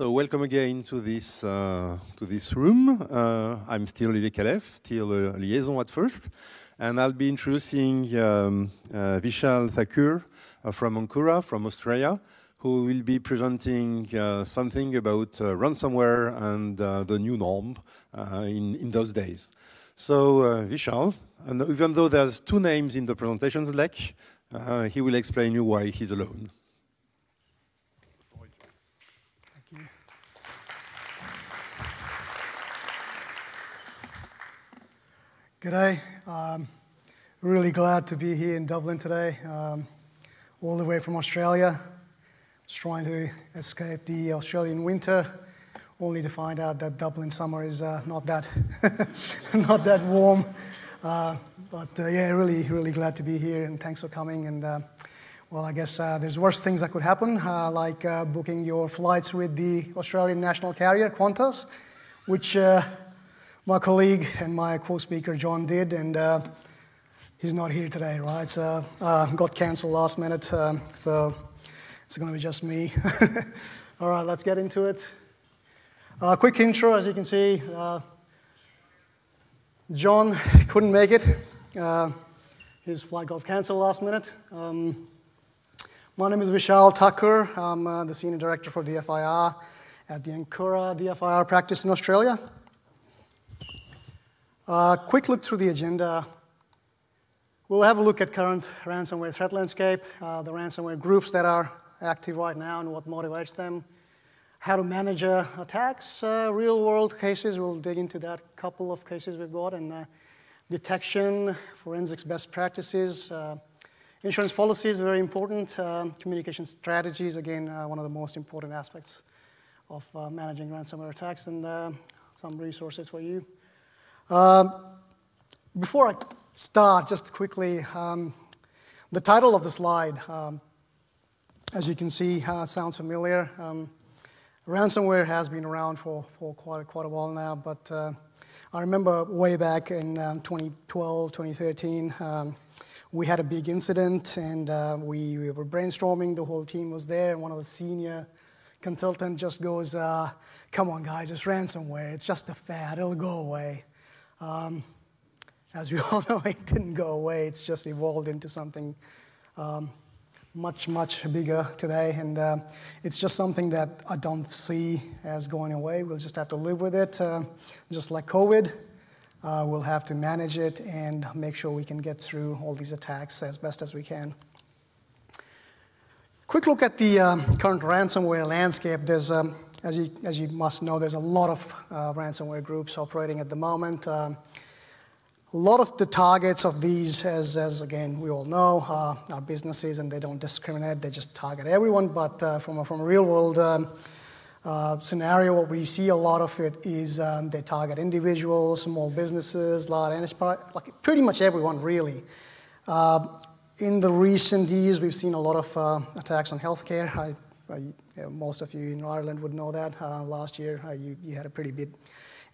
So welcome again to this room. I'm still Olivier Calef, still a liaison at first. And I'll be introducing Vishal Thakur from Ankura, from Australia, who will be presenting something about ransomware and the new norm in those days. So Vishal, and even though there's two names in the presentation deck, he will explain you why he's alone. Thank you. G'day. Really glad to be here in Dublin today, all the way from Australia. Just trying to escape the Australian winter, only to find out that Dublin summer is not that not that warm. Yeah, really glad to be here, and thanks for coming. And well, I guess there's worse things that could happen, like booking your flights with the Australian national carrier, Qantas, which my colleague and my co-speaker John did, and he's not here today, right? So got cancelled last minute, so it's going to be just me. All right, let's get into it. Quick intro, as you can see. John couldn't make it. His flight got cancelled last minute. My name is Vishal Thakur. I'm the Senior Director for DFIR at the Ankura DFIR practice in Australia. Quick look through the agenda. We'll have a look at current ransomware threat landscape, the ransomware groups that are active right now and what motivates them, how to manage attacks, real-world cases. We'll dig into that couple of cases we've got, and detection, forensics best practices, insurance policies, very important, communication strategies, again, one of the most important aspects of managing ransomware attacks, and some resources for you. Before I start, just quickly, the title of the slide, as you can see, sounds familiar. Ransomware has been around for quite a while now, but I remember way back in 2012, 2013, we had a big incident, and we were brainstorming. The whole team was there, and one of the senior consultants just goes, "Come on, guys, it's ransomware. It's just a fad. It'll go away." As we all know, it didn't go away. It's just evolved into something much bigger today, and it's just something that I don't see as going away. We'll just have to live with it, just like COVID. We'll have to manage it and make sure we can get through all these attacks as best as we can. Quick look at the current ransomware landscape. There's, as you must know, there's a lot of ransomware groups operating at the moment. A lot of the targets of these, as again, we all know, are businesses, and they don't discriminate. They just target everyone. But from a real-world scenario, what we see a lot of it is they target individuals, small businesses, large enterprise, like pretty much everyone, really. In the recent years, we've seen a lot of attacks on healthcare. Most of you in Ireland would know that. Last year, you had a pretty big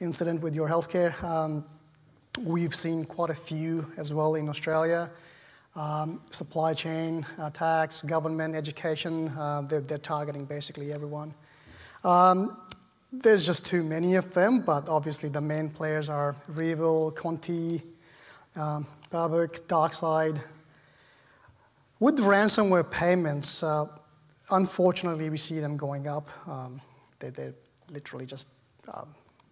incident with your healthcare. We've seen quite a few as well in Australia. Supply chain attacks, government, education, they're targeting basically everyone. There's just too many of them, but obviously the main players are Revel, Conti, Babuk, DarkSide. With ransomware payments, unfortunately we see them going up. They're literally just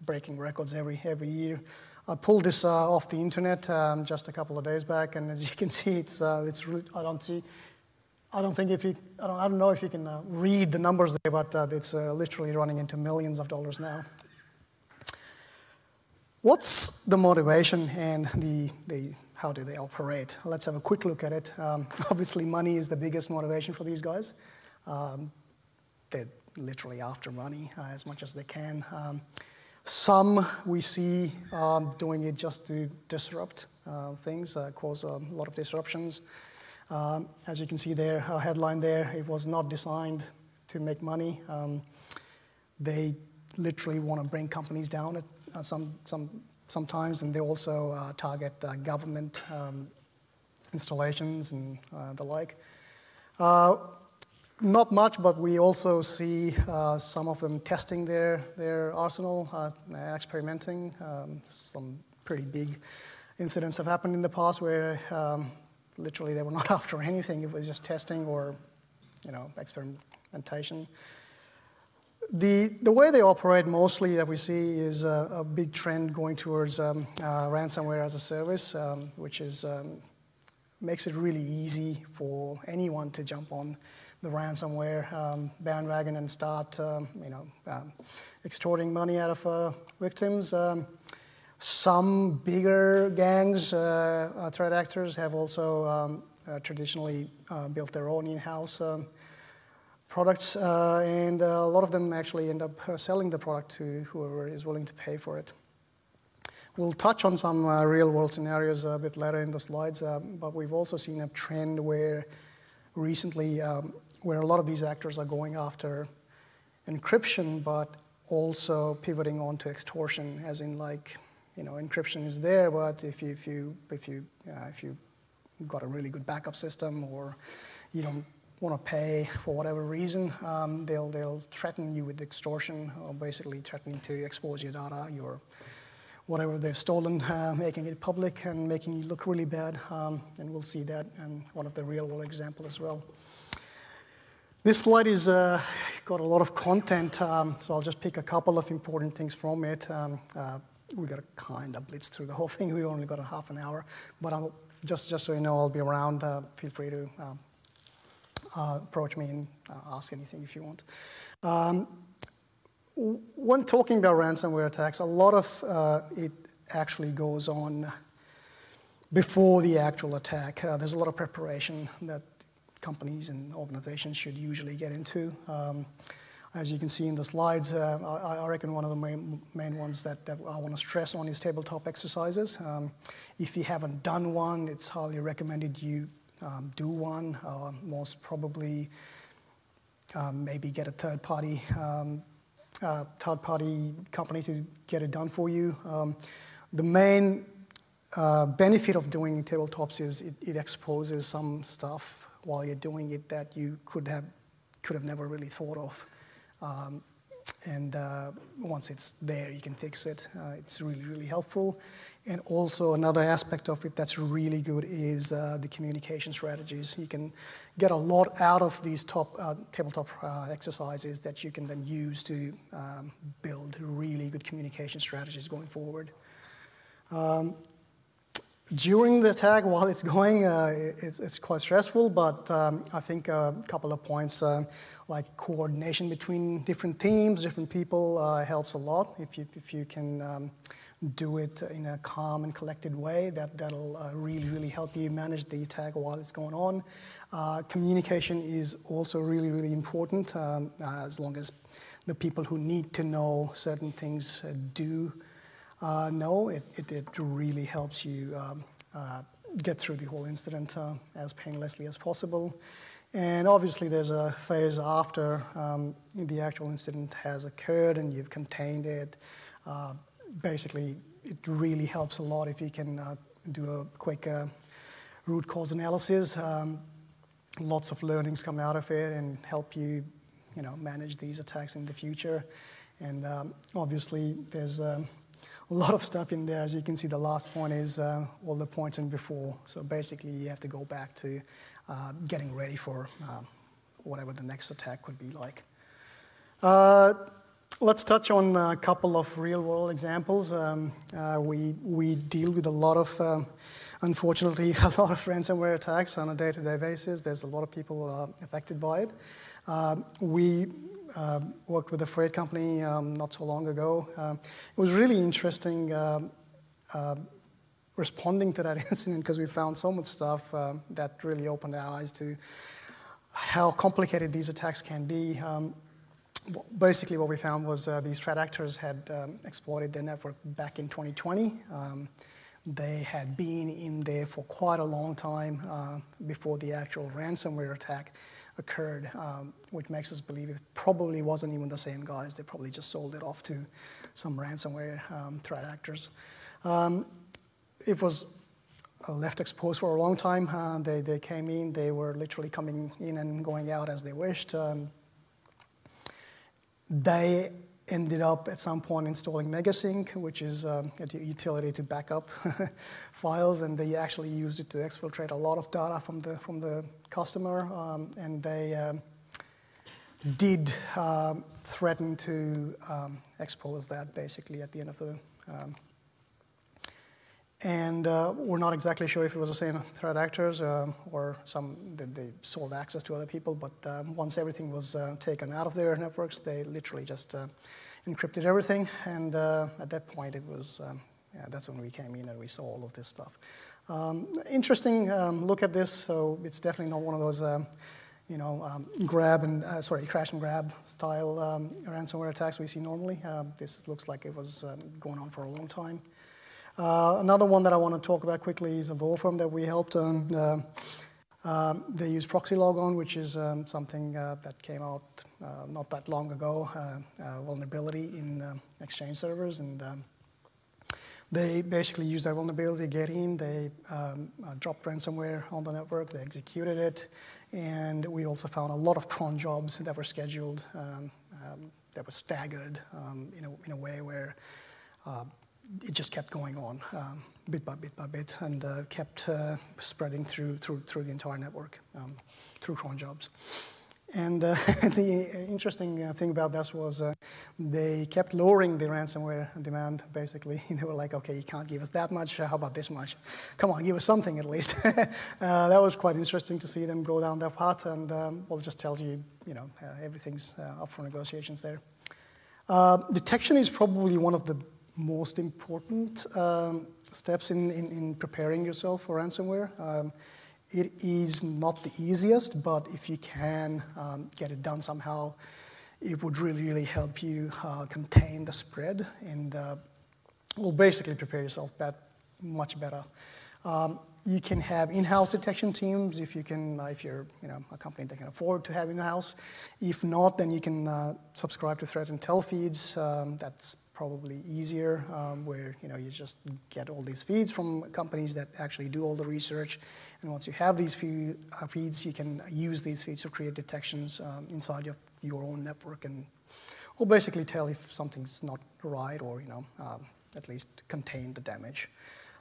breaking records every year. I pulled this off the internet just a couple of days back, and as you can see, it's really, I don't know if you can read the numbers there, but it's literally running into millions of dollars now. What's the motivation and how do they operate? Let's have a quick look at it. Obviously, money is the biggest motivation for these guys. They're literally after money as much as they can. Some we see doing it just to disrupt things, cause a lot of disruptions. As you can see there, a headline there, it was not designed to make money. They literally want to bring companies down sometimes, and they also target government installations and the like. Not much, but we also see some of them testing their arsenal, experimenting. Some pretty big incidents have happened in the past where literally they were not after anything. It was just testing or, experimentation. The way they operate mostly that we see is a big trend going towards ransomware as a service, which is makes it really easy for anyone to jump on the ransomware bandwagon and start, extorting money out of victims. Some bigger gangs, threat actors, have also traditionally built their own in-house products, and a lot of them actually end up selling the product to whoever is willing to pay for it. We'll touch on some real-world scenarios a bit later in the slides, but we've also seen a trend where recently where a lot of these actors are going after encryption, but also pivoting onto extortion, as in encryption is there, but if you got a really good backup system or you don't want to pay for whatever reason, they'll threaten you with extortion, or basically threatening to expose your data, your whatever they've stolen, making it public and making you look really bad. And we'll see that in one of the real-world examples as well. This slide is got a lot of content, so I'll just pick a couple of important things from it. We got to kind of blitz through the whole thing. We only got a half an hour, but just so you know, I'll be around. Feel free to approach me and ask anything if you want. When talking about ransomware attacks, a lot of it actually goes on before the actual attack. There's a lot of preparation that companies and organizations should usually get into. As you can see in the slides, I reckon one of the main ones that I want to stress on is tabletop exercises. If you haven't done one, it's highly recommended you do one. Most probably maybe get a third-party company to get it done for you. The main benefit of doing tabletops is it exposes some stuff while you're doing it that you could have never really thought of. And once it's there, you can fix it. It's really, really helpful. And also another aspect of it that's really good is the communication strategies. You can get a lot out of these tabletop exercises that you can then use to build really good communication strategies going forward. During the attack, while it's going, it's quite stressful, but I think a couple of points like coordination between different teams, different people helps a lot. If you can do it in a calm and collected way, that'll really, really help you manage the attack while it's going on. Communication is also really, really important, as long as the people who need to know certain things do know. It really helps you get through the whole incident as painlessly as possible. And obviously there's a phase after the actual incident has occurred and you've contained it. Basically, it really helps a lot if you can do a quick root cause analysis. Lots of learnings come out of it and help you, manage these attacks in the future. And obviously, there's a lot of stuff in there. As you can see, the last point is all the points in before. So basically, you have to go back to getting ready for whatever the next attack could be like. Let's touch on a couple of real-world examples. We deal with a lot of, unfortunately, a lot of ransomware attacks on a day-to-day basis. There's a lot of people affected by it. We worked with a freight company not so long ago. It was really interesting responding to that incident because we found so much stuff that really opened our eyes to how complicated these attacks can be. Basically, what we found was these threat actors had exploited their network back in 2020. They had been in there for quite a long time before the actual ransomware attack occurred, which makes us believe it probably wasn't even the same guys. They probably just sold it off to some ransomware threat actors. It was left exposed for a long time. They came in, they were literally coming in and going out as they wished. They ended up at some point installing Megasync, which is a utility to back up files, and they actually used it to exfiltrate a lot of data from the customer, and they did threaten to expose that basically at the end of the and we're not exactly sure if it was the same threat actors or they sold access to other people, but once everything was taken out of their networks, they literally just encrypted everything, and at that point it was, that's when we came in and we saw all of this stuff. Interesting look at this, so it's definitely not one of those crash and grab style ransomware attacks we see normally. This looks like it was going on for a long time. Another one that I want to talk about quickly is a law firm that we helped. They use proxy logon, which is something that came out not that long ago, vulnerability in Exchange servers, and they basically used that vulnerability to get in. They dropped ransomware on the network, they executed it, and we also found a lot of cron jobs that were scheduled, that were staggered in a way where it just kept going on bit by bit, and kept spreading through the entire network through cron jobs. And the interesting thing about this was they kept lowering the ransomware demand, basically. They were like, okay, you can't give us that much, how about this much? Come on, give us something at least. That was quite interesting to see them go down that path, and well, it just tells you, everything's up for negotiations there. Detection is probably one of the most important steps in preparing yourself for ransomware. It is not the easiest, but if you can get it done somehow, it would really help you contain the spread and will basically prepare yourself much better. You can have in-house detection teams if you're a company that can afford to have in-house. If not, then you can subscribe to threat intel feeds. That's probably easier, where you just get all these feeds from companies that actually do all the research. And once you have these feeds, you can use these feeds to create detections inside your own network, and will basically tell if something's not right, or at least contain the damage.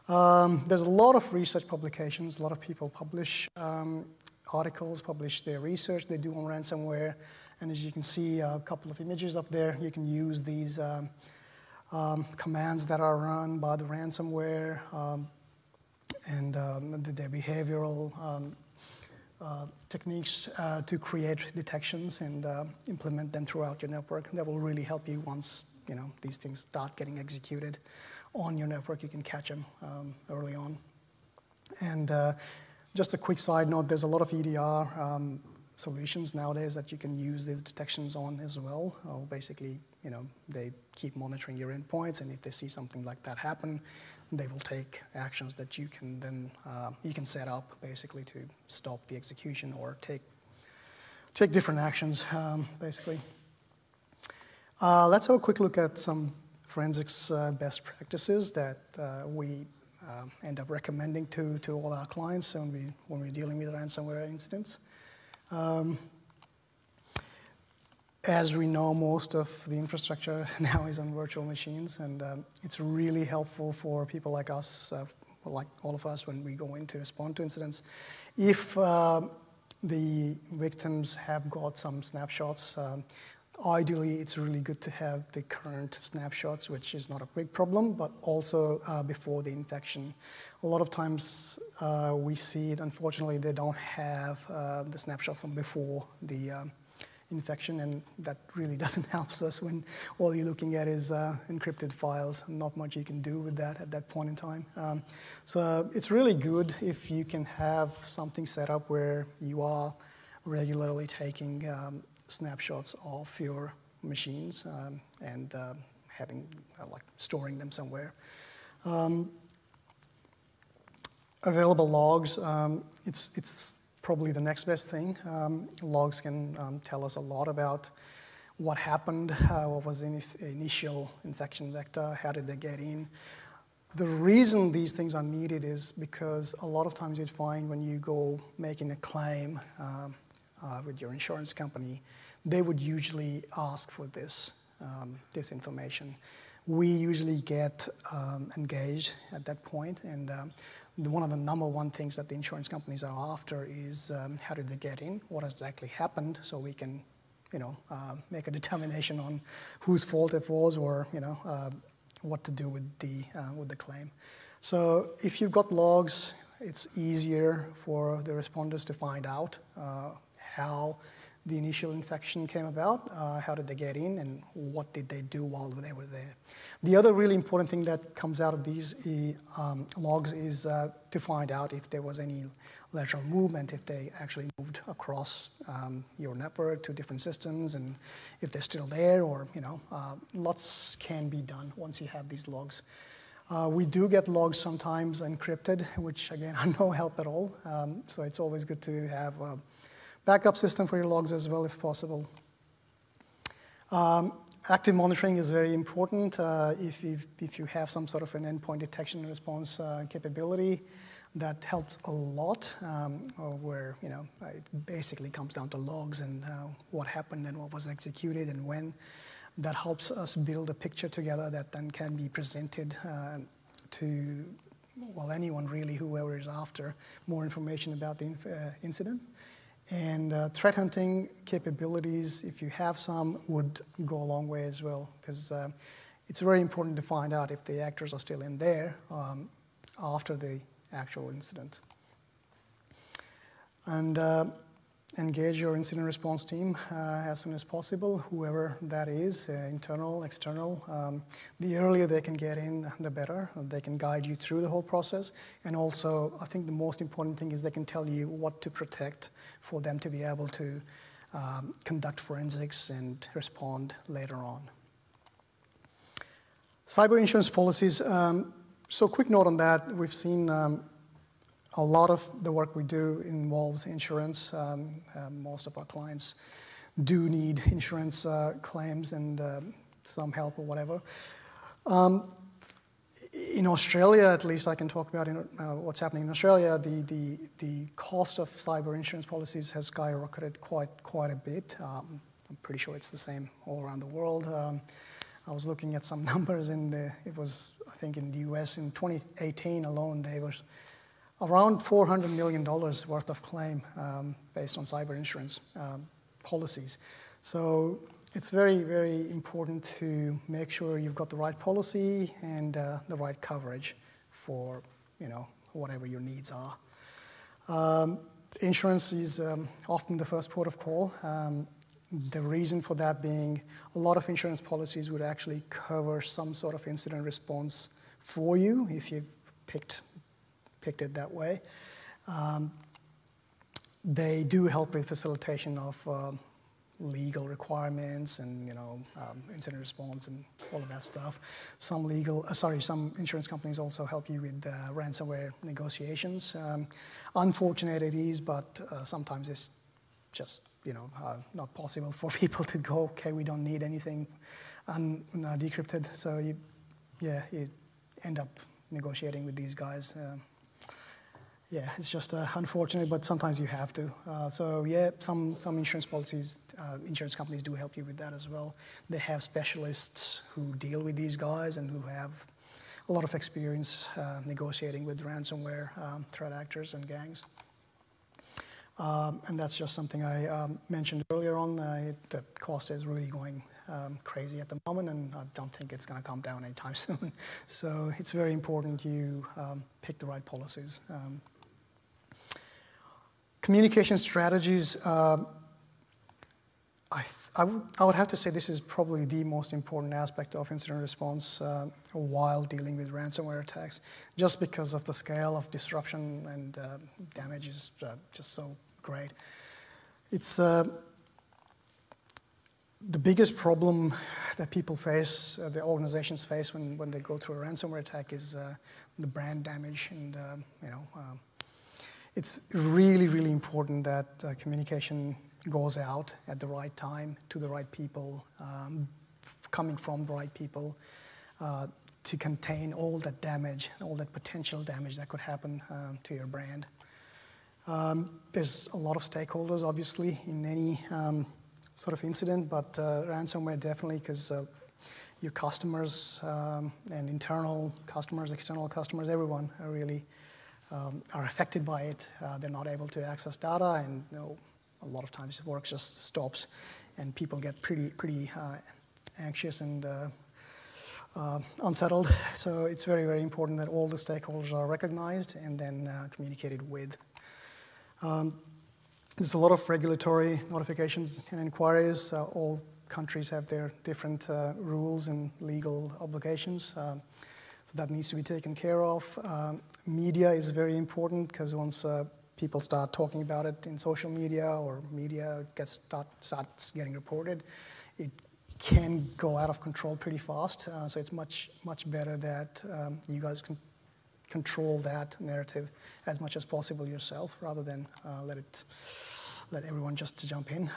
There's a lot of research publications. A lot of people publish articles, publish their research they do on ransomware. And as you can see, a couple of images up there, you can use these commands that are run by the ransomware and their behavioral techniques to create detections and implement them throughout your network. That will really help you once these things start getting executed on your network. You can catch them early on. And just a quick side note, there's a lot of EDR solutions nowadays that you can use these detections on as well. Basically, they keep monitoring your endpoints, and if they see something like that happen, they will take actions that you can then set up basically to stop the execution or take different actions basically. Let's have a quick look at some forensics best practices that we end up recommending to all our clients when we're dealing with ransomware incidents. As we know, most of the infrastructure now is on virtual machines, and it's really helpful for people like us, like all of us, when we go in to respond to incidents. If the victims have got some snapshots, ideally, it's really good to have the current snapshots, which is not a big problem, but also before the infection. A lot of times we see it, unfortunately, they don't have the snapshots from before the infection, and that really doesn't help us when all you're looking at is encrypted files. Not much you can do with that at that point in time. So it's really good if you can have something set up where you are regularly taking snapshots of your machines and having storing them somewhere. Available logs, it's probably the next best thing. Logs can tell us a lot about what happened, what was the initial infection vector, how did they get in, The reason these things are needed is because a lot of times you'd find when you go making a claim with your insurance company, they would usually ask for this, this information. We usually get engaged at that point, and one of the number one things that the insurance companies are after is how did they get in, what exactly happened, so we can, make a determination on whose fault it was, or what to do with the claim. So if you've got logs, it's easier for the responders to find out how the initial infection came about, how did they get in, and what did they do while they were there. The other really important thing that comes out of these logs is to find out if there was any lateral movement, if they actually moved across your network to different systems, and if they're still there, or lots can be done once you have these logs. We do get logs sometimes encrypted, which again are no help at all. So it's always good to have a backup system for your logs as well, if possible. Active monitoring is very important. If you have some sort of an endpoint detection and response capability, that helps a lot, where it basically comes down to logs and what happened and what was executed and when. That helps us build a picture together that then can be presented to, well, anyone really, whoever is after more information about the incident. And threat hunting capabilities, if you have some, would go a long way as well, because it's very important to find out if the actors are still in there after the actual incident. And engage your incident response team as soon as possible, whoever that is, internal, external. The earlier they can get in, the better. They can guide you through the whole process. And also, I think the most important thing is they can tell you what to protect for them to be able to conduct forensics and respond later on. Cyber insurance policies. So quick note on that. We've seen a lot of the work we do involves insurance. Most of our clients do need insurance claims and some help or whatever. In Australia, at least I can talk about what's happening in Australia, the cost of cyber insurance policies has skyrocketed quite a bit. I'm pretty sure it's the same all around the world. I was looking at some numbers, and it was, I think in the US in 2018 alone, they were around $400 million worth of claim based on cyber insurance policies. So it's very, very important to make sure you've got the right policy and the right coverage for whatever your needs are. Insurance is often the first port of call. The reason for that being a lot of insurance policies would actually cover some sort of incident response for you if you've picked it that way. They do help with facilitation of legal requirements and incident response and all of that stuff. Some insurance companies also help you with ransomware negotiations. Unfortunate it is, but sometimes it's just not possible for people to go, okay, we don't need anything decrypted. So you end up negotiating with these guys. It's just unfortunate, but sometimes you have to. Some insurance policies, insurance companies do help you with that as well. They have specialists who deal with these guys and who have a lot of experience negotiating with ransomware threat actors and gangs. And that's just something I mentioned earlier on. The cost is really going crazy at the moment, and I don't think it's going to come down anytime soon. So it's very important you pick the right policies. Communication strategies, I would have to say this is probably the most important aspect of incident response while dealing with ransomware attacks, just because of the scale of disruption and damage is just so great. It's the biggest problem that people face, the organizations face when they go through a ransomware attack is the brand damage, and it's really, really important that communication goes out at the right time to the right people, coming from the right people. to contain all that damage, all that potential damage that could happen to your brand. There's a lot of stakeholders, obviously, in any sort of incident, but ransomware definitely, because your customers and internal customers, external customers, everyone are really are affected by it. They're not able to access data, and a lot of times work just stops, and people get pretty anxious and unsettled. So it's very, very important that all the stakeholders are recognized and then communicated with. There's a lot of regulatory notifications and inquiries. All countries have their different rules and legal obligations. So that needs to be taken care of. Media is very important, because once people start talking about it in social media or media starts getting reported, it can go out of control pretty fast. So it's much better that you guys can control that narrative as much as possible yourself, rather than let everyone just jump in.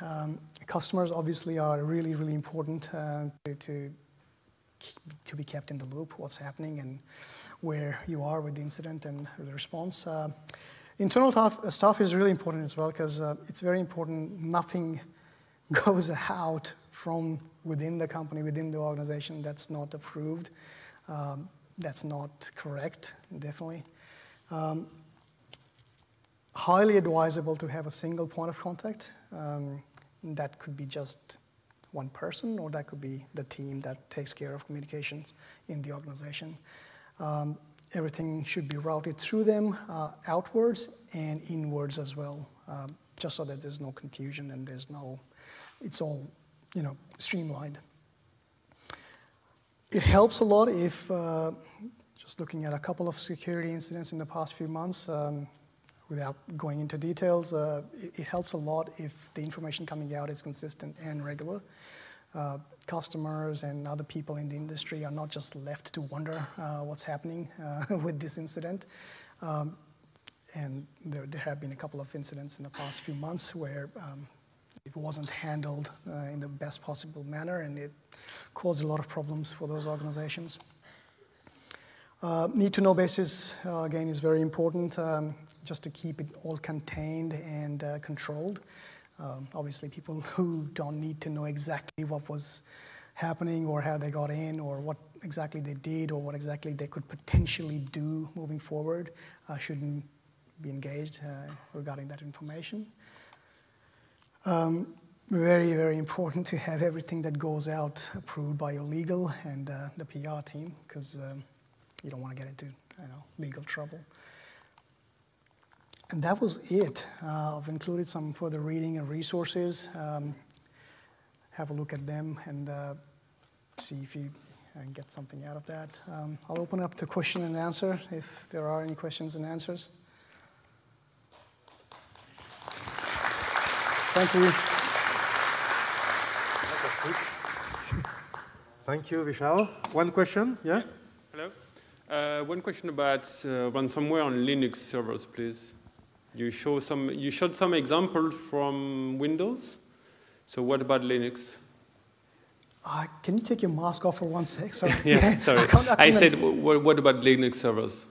Customers obviously are really, really important to be kept in the loop, what's happening and where you are with the incident and the response. Internal stuff is really important as well, because it's very important nothing goes out from within the company, within the organization, that's not approved. That's not correct, definitely. Highly advisable to have a single point of contact. That could be just one person, or that could be the team that takes care of communications in the organization. Everything should be routed through them, outwards and inwards as well, just so that there's no confusion and it's all, streamlined. It helps a lot if, just looking at a couple of security incidents in the past few months, without going into details, it helps a lot if the information coming out is consistent and regular. Customers and other people in the industry are not just left to wonder what's happening with this incident. And there have been a couple of incidents in the past few months where it wasn't handled in the best possible manner, and it caused a lot of problems for those organizations. Need-to-know basis, again, is very important, just to keep it all contained and controlled. Obviously, people who don't need to know exactly what was happening or how they got in or what exactly they did or what exactly they could potentially do moving forward shouldn't be engaged regarding that information. Very, very important to have everything that goes out approved by your legal and the PR team, because you don't want to get into legal trouble. And that was it. I've included some further reading and resources. Have a look at them and see if you can get something out of that. I'll open up to question and answer if there are any questions and answers. Thank you. Thank you, Vishal. One question, yeah? Hello. One question about ransomware on Linux servers, please. You showed some examples from Windows. So what about Linux? Can you take your mask off for 1 sec? Sorry. Yeah, sorry. I said, what about Linux servers?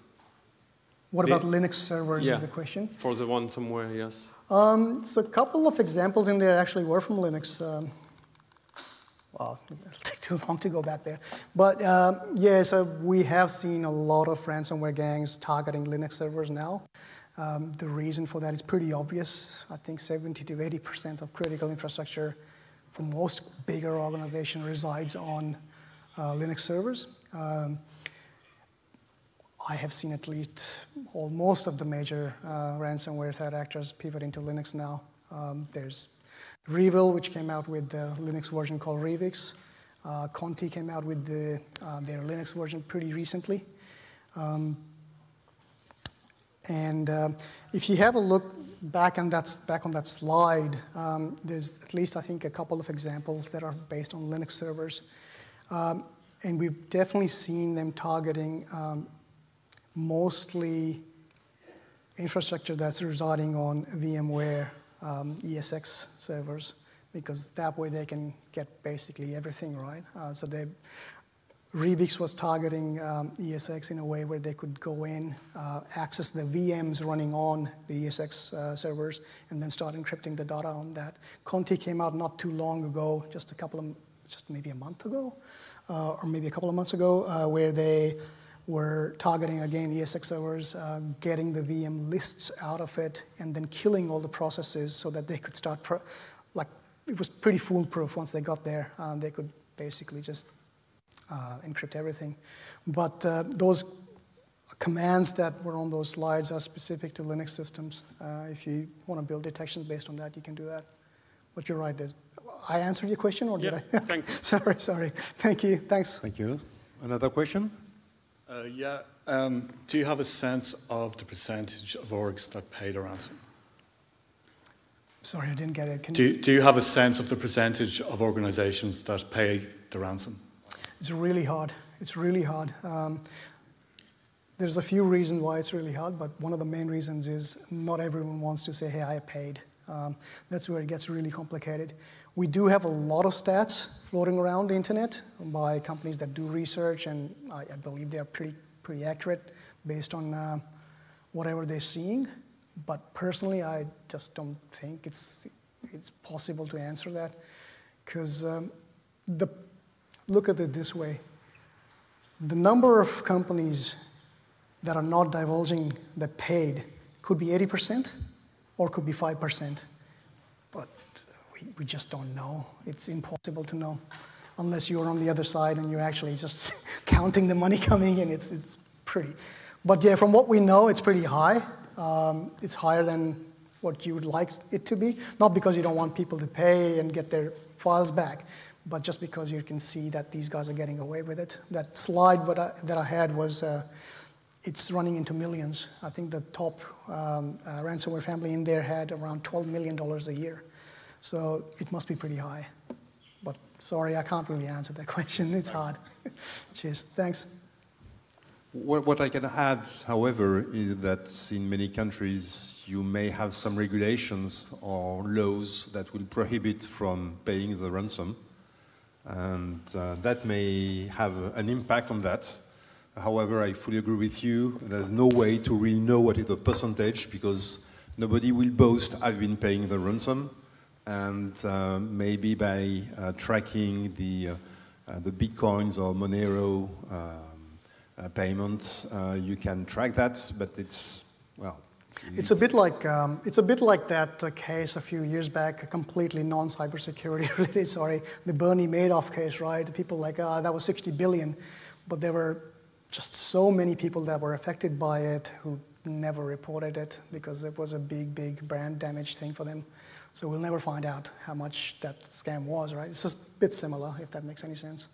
What about Linux servers is the question? For the ransomware, yes. So a couple of examples in there actually were from Linux. Well, it'll take too long to go back there. But yeah, so we have seen a lot of ransomware gangs targeting Linux servers now. The reason for that is pretty obvious. I think 70 to 80% of critical infrastructure for most bigger organizations resides on Linux servers. I have seen at least most of the major ransomware threat actors pivot into Linux now. There's Revil, which came out with the Linux version called Revix. Conti came out with their Linux version pretty recently. And if you have a look back on that slide, there's at least, I think, a couple of examples that are based on Linux servers. And we've definitely seen them targeting mostly infrastructure that's residing on VMware ESX servers, because that way they can get basically everything, right? So they Rebix was targeting ESX in a way where they could go in, access the VMs running on the ESX servers, and then start encrypting the data on that. Conti came out not too long ago, just maybe a month ago, or maybe a couple of months ago, where they were targeting, again, ESX servers, getting the VM lists out of it, and then killing all the processes so that they could start, it was pretty foolproof once they got there. They could basically just encrypt everything. But those commands that were on those slides are specific to Linux systems. If you want to build detections based on that, you can do that. But you're right, I answered your question, or did I? Thanks. Sorry. Thank you. Thanks. Thank you. Another question? Do you have a sense of the percentage of orgs that pay the ransom? Sorry, I didn't get it. Do you have a sense of the percentage of organizations that pay the ransom? It's really hard. It's really hard. There's a few reasons why it's really hard, but one of the main reasons is not everyone wants to say, hey, I paid. That's where it gets really complicated. We do have a lot of stats floating around the internet by companies that do research, and I believe they're pretty accurate based on whatever they're seeing. But personally, I just don't think it's possible to answer that, because look at it this way. The number of companies that are not divulging that paid could be 80% or could be 5%. But we just don't know. It's impossible to know unless you're on the other side and you're actually just counting the money coming in. It's pretty. But yeah, from what we know, it's pretty high. It's higher than what you would like it to be. Not because you don't want people to pay and get their files back, but just because you can see that these guys are getting away with it. That slide that I had was, it's running into millions. I think the top ransomware family in there had around $12 million a year. So it must be pretty high. But sorry, I can't really answer that question. It's hard. Cheers. Thanks. What I can add, however, is that in many countries you may have some regulations or laws that will prohibit from paying the ransom, and that may have an impact on that. However, I fully agree with you. There's no way to really know what is the percentage, because nobody will boast, I've been paying the ransom, and maybe by tracking the Bitcoins or Monero payments, you can track that, but it's, well... It's a bit like that case a few years back, a completely non-cybersecurity related, sorry, the Bernie Madoff case, right? People like, that was 60 billion, but there were just so many people that were affected by it who never reported it because it was a big brand damage thing for them. So we'll never find out how much that scam was, right? It's just a bit similar, if that makes any sense.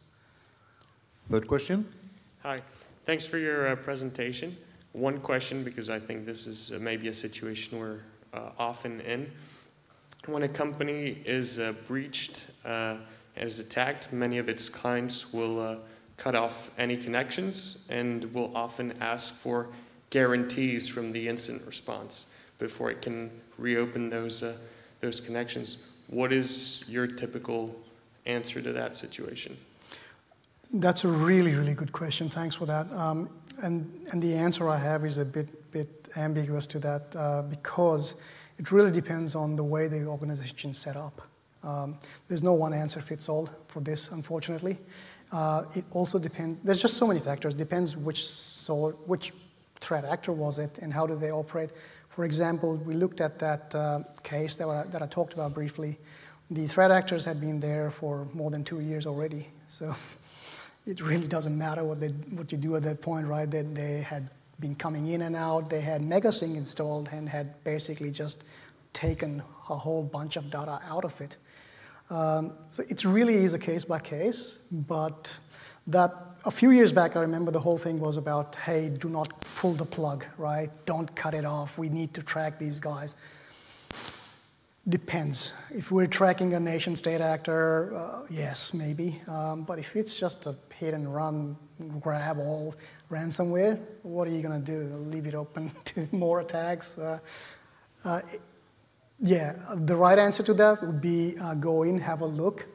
Third question? Hi. Thanks for your presentation. One question, because I think this is maybe a situation we're often in. When a company is breached and is attacked, many of its clients will cut off any connections and will often ask for guarantees from the incident response before it can reopen those connections. What is your typical answer to that situation? That's a really good question. Thanks for that. And the answer I have is a bit ambiguous to that because it really depends on the way the organization is set up. There's no one answer fits all for this, unfortunately. It also depends. There's just so many factors. It depends which threat actor was it and how do they operate. For example, we looked at that case that I talked about briefly. The threat actors had been there for more than 2 years already. So it really doesn't matter what you do at that point, right? They had been coming in and out. They had MegaSync installed and had basically just taken a whole bunch of data out of it. So it really is a case by case, but that a few years back, I remember the whole thing was about, hey, do not pull the plug, right? Don't cut it off. We need to track these guys. Depends. If we're tracking a nation state actor, yes, maybe. But if it's just a hit and run, grab all ransomware, what are you going to do? Leave it open to more attacks? Yeah, the right answer to that would be go in, have a look,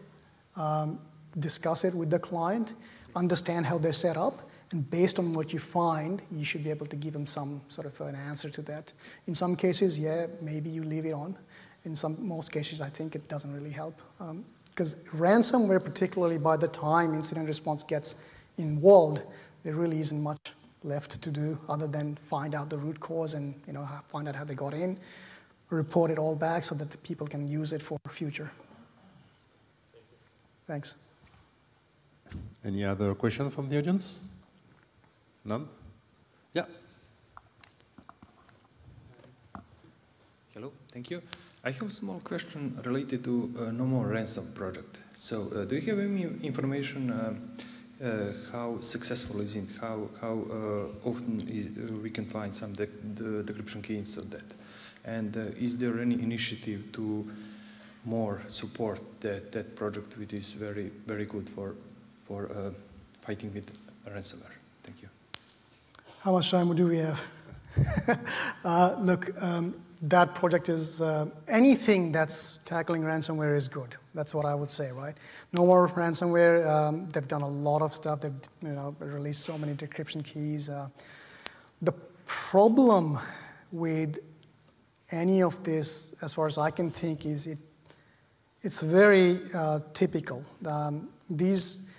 discuss it with the client. understand how they're set up, and based on what you find, you should be able to give them some sort of an answer to that. In some cases, yeah, maybe you leave it on. In most cases, I think it doesn't really help. Because ransomware, particularly by the time incident response gets involved, there really isn't much left to do other than find out the root cause and find out how they got in, report it all back so that the people can use it for future. Thanks. Any other question from the audience? None? Yeah. Hello, thank you. I have a small question related to No More Ransom project. So, do you have any information how successful is it? How often we can find some decryption keys of that? And is there any initiative to more support that project, which is very, very good for fighting with ransomware? Thank you. How much time do we have? Look, that project is, anything that's tackling ransomware is good. That's what I would say, right? No More Ransomware, they've done a lot of stuff. They've released so many decryption keys. The problem with any of this, as far as I can think, is it's very typical. These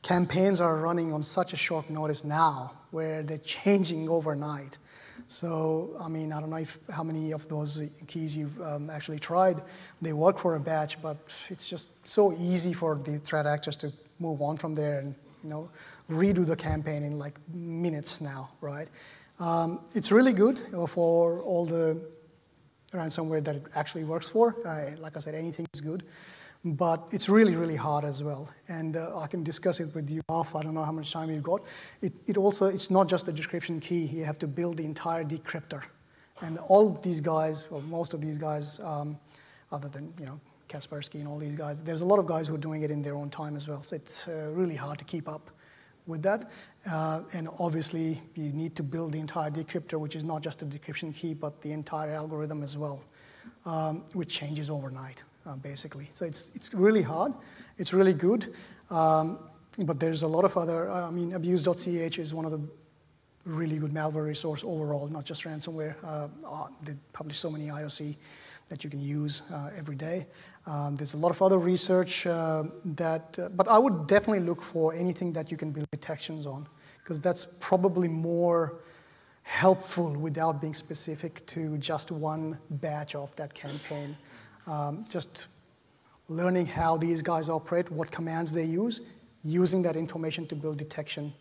campaigns are running on such a short notice now, where they're changing overnight. So, I mean, I don't know how many of those keys you've actually tried. They work for a batch, but it's just so easy for the threat actors to move on from there and redo the campaign in like minutes now, right? It's really good for all the ransomware that it actually works for. Like I said, anything is good. But it's really, really hard as well. And I can discuss it with you off. I don't know how much time you've got. It's not just the decryption key. You have to build the entire decryptor. And all of these guys, well, most of these guys, other than, Kaspersky and all these guys, there's a lot of guys who are doing it in their own time as well. So it's really hard to keep up with that. And obviously, you need to build the entire decryptor, which is not just a decryption key, but the entire algorithm as well, which changes overnight. Basically. So it's really hard. It's really good. But there's a lot of other, abuse.ch is one of the really good malware resource overall, not just ransomware. They publish so many IOC that you can use every day. There's a lot of other research but I would definitely look for anything that you can build detections on, because that's probably more helpful without being specific to just one batch of that campaign. Just learning how these guys operate, what commands they use, using that information to build detection.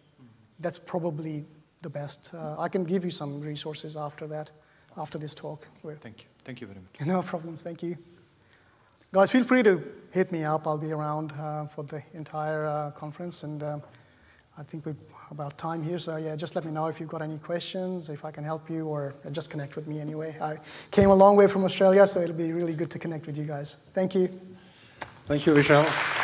That's probably the best. I can give you some resources after that, after this talk. Thank you. Thank you very much. No problem. Thank you. Guys, feel free to hit me up. I'll be around for the entire conference. And I think we're about time here. So yeah, just let me know if you've got any questions, if I can help you, or just connect with me anyway. I came a long way from Australia, so it'll be really good to connect with you guys. Thank you. Thank you, Vishal.